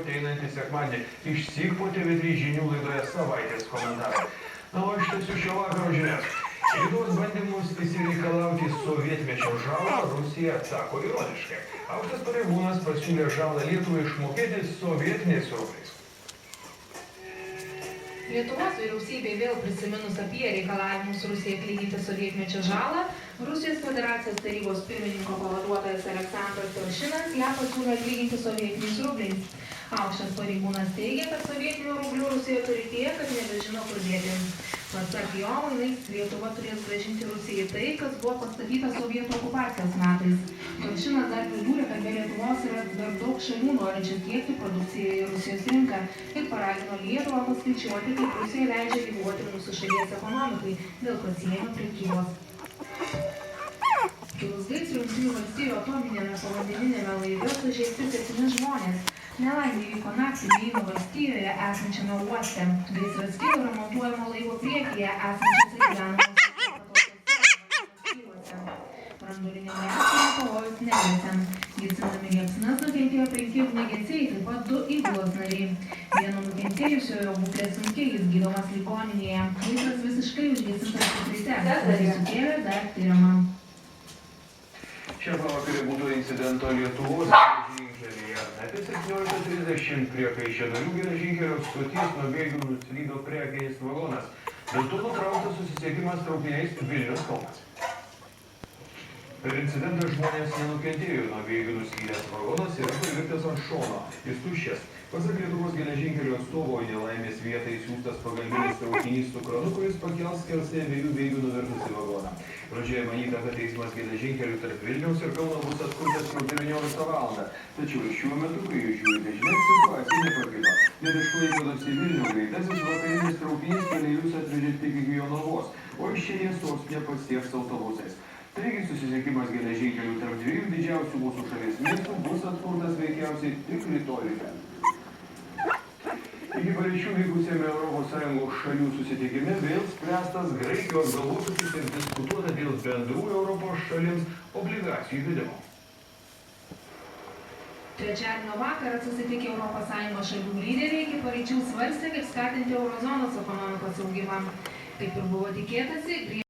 ateinantį sekmadienį. Išsyk po TV3 žinių laidoje savaitės komentarai. Na, o aš tęsiu šio vakaro žinias. Lietuvos bandymus išsireikalauti sovietmečio žalą Rusija atsako ironiškai. Aukštas pareigūnas pasiūlė žalą Lietuvai išmokėti sovietiniais rubliais. Lietuvos vyriausybė vėl prisiminus apie reikalavimus Rusijai atlyginti sovietmečio žalą, Rusijos federacijos tarybos pirmininko pavaduotojas Aleksandras Toršinas ją pasiūlė atlyginti sovietiniais rubliais. Aukštas pareigūnas teigia, kad sovietinių rublių Rusija turi tiek, kad nebežino kur dėti. Pasak jo, mainais Lietuva turės grąžinti Rusijai tai, kas buvo pastatyta sovietų okupacijos metais. Toršinas dar pridūrė, kad be Lietuvos yra dar daug šalių norinčių tiekti produkciją į Rusijos rinką ir paragino Lietuvą paskaičiuoti, kaip Rusija leidžia gyvuoti mūsų šalies ekonomikai dėl pasienio prekybos. Kilus gaisrui Jungtinių valstijų atominėme povandeniniame laive sužeisti 7 žmonės. Nelaimė įvyko naktį Meino valstijoje esančiame uoste. Gaisras kilo remontuojamo laivo priekyje esančiose gyvenamose valstybėse. Branduolinėm reakcijom pavojus negresia. Gesindami liepsnas nukentėjo 5 ugniagesiai, taip pat 2 įgulos nariai. Vieno nukentėjusiojo būklė sunkiai, jis gydomas ligoninėje. Gaisras visiškai užgesintas ryte. Tai sukėlė dar tyrimą. Šią pavakarę būtų incidento Lietuvos geležinkelyje. Apie 17:30 prie Kaišiadorių geležinkelio stoties nuo bėgių nuslydo prekinis vagonas. Dėl to nutrauktas susisiekimas traukiniais Vilnius-Kaunas. Per incidentą žmonės nenukentėjo, nuo bėgių nuslydęs vagonas yra paliktas ant šono. Jis tuščias. Pasak Lietuvos geležinkelio atstovo, į nelaimės vietą įsiųstas pagalbinis traukinys su kranu, kuris pakels skersai abiejų bėgių nuvertusį vagoną. Pradžioje manyta, kad eismas geležinkeliu tarp Vilniaus ir Kauno bus atkurtas jau 19 valandą. Tačiau šiuo metu, kai jūs žiūrite žinias, situacija nepakito. Net iš Klaipėdos į Vilnių greitasis vakarinis traukinys keleivius atvežė tik iki Jonavos, o iš čia jie sostinę pasieks autobusais. Taigi susisiekimas geležinkeliu tarp dviejų didžiausių mūsų šalies miestų bus atkurtas veikiausiai tik rytoj ryte. Iki paryčių vykusiame ES šalių susitikime vėl spręstas Graikijos galvosūkis ir diskutuota dėl bendrų Europos šalims obligacijų įvedimo. Trečiadienio vakarą susitikę ES šalių lyderiai iki paryčių svarstė, kaip skatinti eurozonos ekonomikos augimą. Kaip ir buvo tikėtasi,